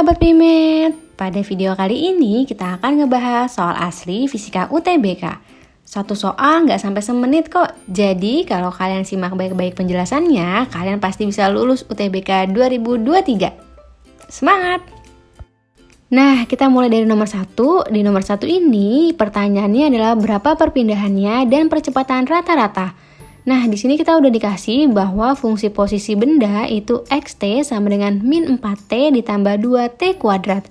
sahabat Bimet, pada video kali ini kita akan ngebahas soal asli fisika UTBK. Satu soal nggak sampai semenit kok, jadi kalau kalian simak baik-baik penjelasannya, kalian pasti bisa lulus UTBK 2023. Semangat! Nah, kita mulai dari nomor 1. Di nomor 1 ini, pertanyaannya adalah berapa perpindahannya dan percepatan rata-rata. Nah, di sini kita udah dikasih bahwa fungsi posisi benda itu xt sama dengan min 4t ditambah 2t kuadrat.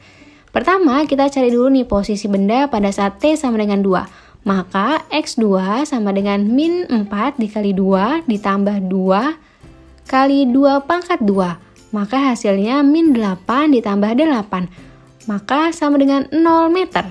Pertama, kita cari dulu nih posisi benda pada saat t sama dengan 2. Maka x2 sama dengan min 4 dikali 2 ditambah 2 kali 2 pangkat 2. Maka hasilnya min 8 ditambah 8. Maka sama dengan 0 meter.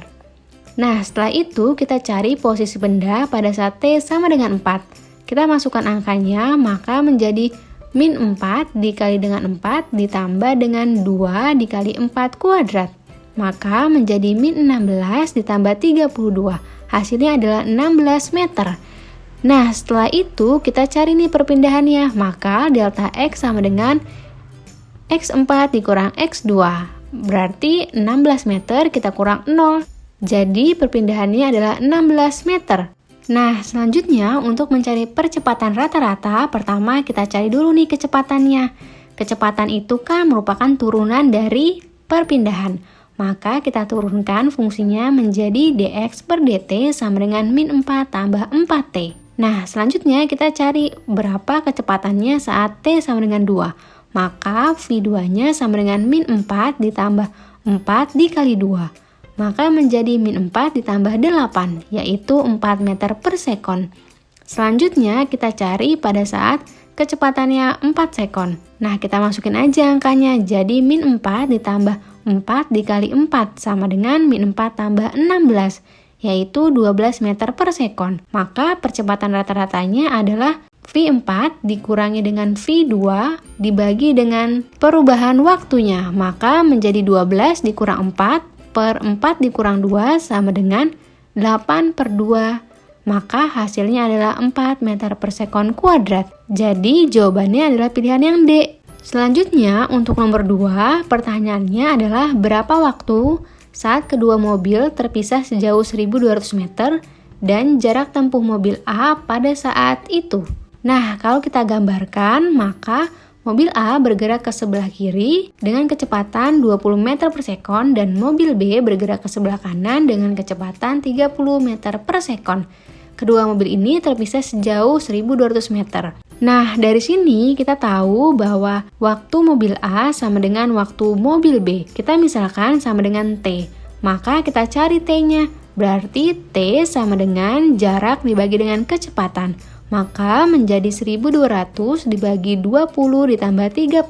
Nah, setelah itu kita cari posisi benda pada saat t sama dengan 4. Kita masukkan angkanya, maka menjadi min 4 dikali dengan 4 ditambah dengan 2 dikali 4 kuadrat. Maka menjadi min 16 ditambah 32. Hasilnya adalah 16 meter. Nah, setelah itu kita cari nih perpindahannya. Maka delta X sama dengan X4 dikurang X2. Berarti 16 meter kita kurang 0. Jadi perpindahannya adalah 16 meter. Nah, selanjutnya untuk mencari percepatan rata-rata, pertama kita cari dulu nih kecepatannya. Kecepatan itu kan merupakan turunan dari perpindahan. Maka kita turunkan fungsinya menjadi dx per dt sama dengan min 4 tambah 4t. Nah, selanjutnya kita cari berapa kecepatannya saat t sama dengan 2. Maka v2-nya sama dengan min 4 ditambah 4 dikali 2. Maka menjadi min 4 ditambah 8, yaitu 4 meter per sekon. Selanjutnya kita cari pada saat kecepatannya 4 sekon. Nah, kita masukin aja angkanya, jadi min 4 ditambah 4 dikali 4 sama dengan min 4 tambah 16, yaitu 12 meter per sekon. Maka percepatan rata-ratanya adalah V4 dikurangi dengan V2 dibagi dengan perubahan waktunya. Maka menjadi 12 dikurang 4 per 4 dikurang 2 sama dengan 8 per 2. Maka hasilnya adalah 4 meter per sekon kuadrat. Jadi jawabannya adalah pilihan yang D. Selanjutnya untuk nomor 2, pertanyaannya adalah berapa waktu saat kedua mobil terpisah sejauh 1200 meter dan jarak tempuh mobil A pada saat itu. Nah, kalau kita gambarkan, maka mobil A bergerak ke sebelah kiri dengan kecepatan 20 meter per sekon dan mobil B bergerak ke sebelah kanan dengan kecepatan 30 meter per sekon. Kedua mobil ini terpisah sejauh 1200 meter. Nah, dari sini kita tahu bahwa waktu mobil A sama dengan waktu mobil B. Kita misalkan sama dengan T. Maka kita cari T-nya. Berarti T sama dengan jarak dibagi dengan kecepatan. Maka menjadi 1200 dibagi 20 ditambah 30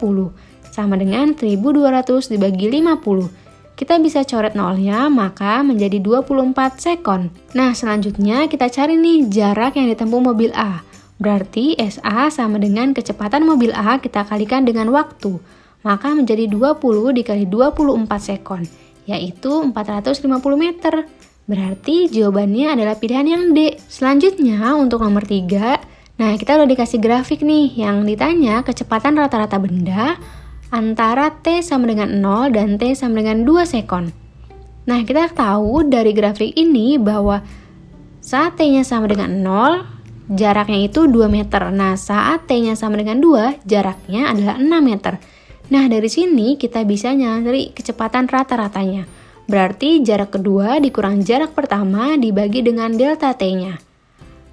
sama dengan 1200 dibagi 50. Kita bisa coret nolnya, maka menjadi 24 sekon. Nah, selanjutnya kita cari nih jarak yang ditempuh mobil A. Berarti SA sama dengan kecepatan mobil A kita kalikan dengan waktu. Maka menjadi 20 dikali 24 sekon, yaitu 450 meter. Berarti jawabannya adalah pilihan yang D. Selanjutnya untuk nomor 3, nah kita udah dikasih grafik nih yang ditanya kecepatan rata-rata benda antara T sama dengan 0 dan T sama dengan 2 sekon. Nah, kita tahu dari grafik ini bahwa saat T-nya sama dengan 0, jaraknya itu 2 meter. Nah, saat T-nya sama dengan 2, jaraknya adalah 6 meter. Nah, dari sini kita bisa nyari kecepatan rata-ratanya. Berarti jarak kedua dikurang jarak pertama dibagi dengan delta T-nya.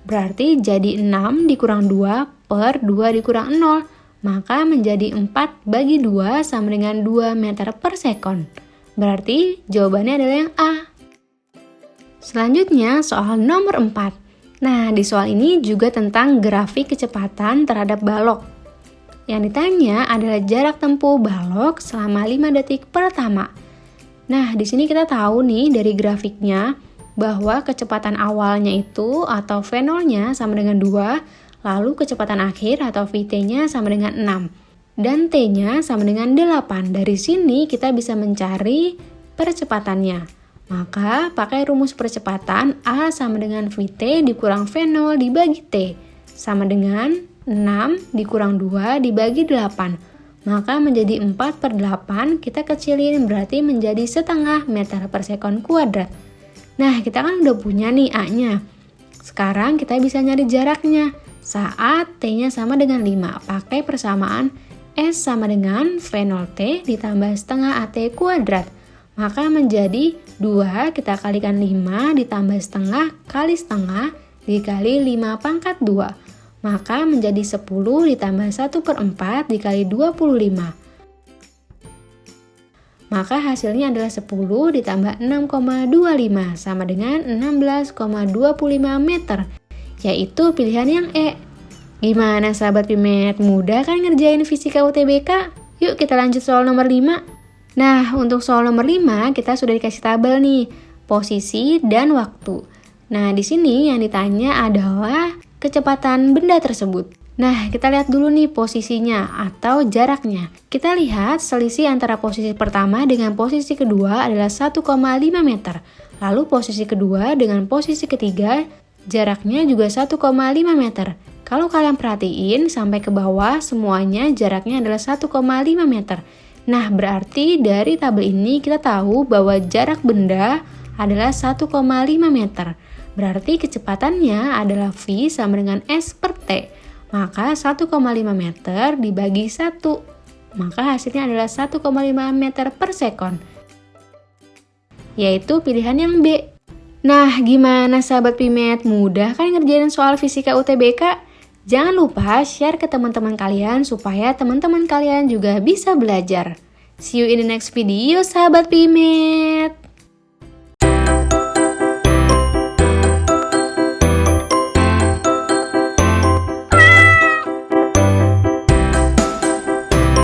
Berarti jadi 6 dikurang 2 per 2 dikurang 0. Maka menjadi 4 bagi 2 sama dengan 2 meter per sekon. Berarti jawabannya adalah yang A. Selanjutnya soal nomor 4. Nah, di soal ini juga tentang grafik kecepatan terhadap balok. Yang ditanya adalah jarak tempuh balok selama 5 detik pertama. Nah, di sini kita tahu nih dari grafiknya bahwa kecepatan awalnya itu atau V0-nya sama dengan 2, lalu kecepatan akhir atau Vt-nya sama dengan 6, dan T-nya sama dengan 8. Dari sini kita bisa mencari percepatannya. Maka pakai rumus percepatan A sama dengan Vt dikurang V0 dibagi T sama dengan 6 dikurang 2 dibagi 8. Maka menjadi 4/8 kita kecilin berarti menjadi setengah meter per sekon kuadrat. Nah, kita kan udah punya nih A-nya. Sekarang kita bisa nyari jaraknya. Saat T-nya sama dengan 5, pakai persamaan S sama dengan V0T ditambah setengah AT kuadrat. Maka menjadi 2 kita kalikan 5 ditambah setengah kali setengah dikali 5 pangkat 2. Maka menjadi 10 ditambah 1/4 dikali 25. Maka hasilnya adalah 10 ditambah 6,25 sama dengan 16,25 meter. Yaitu pilihan yang E. Gimana sahabat Pimet? Mudah kan ngerjain fisika UTBK? Yuk kita lanjut soal nomor 5. Nah, untuk soal nomor 5 kita sudah dikasih tabel nih, posisi dan waktu. Nah, di sini yang ditanya adalah kecepatan benda tersebut. Nah, kita lihat dulu nih posisinya atau jaraknya. Kita lihat selisih antara posisi pertama dengan posisi kedua adalah 1,5 meter. Lalu posisi kedua dengan posisi ketiga jaraknya juga 1,5 meter. Kalau kalian perhatiin sampai ke bawah semuanya jaraknya adalah 1,5 meter. Nah, berarti dari tabel ini kita tahu bahwa jarak benda adalah 1,5 meter. Berarti kecepatannya adalah V sama dengan S per T. Maka 1,5 meter dibagi 1. Maka hasilnya adalah 1,5 meter per sekon. Yaitu pilihan yang B. Nah, gimana sahabat Pimet? Mudah kan ngerjain soal fisika UTBK? Jangan lupa share ke teman-teman kalian supaya teman-teman kalian juga bisa belajar. See you in the next video sahabat Pimet.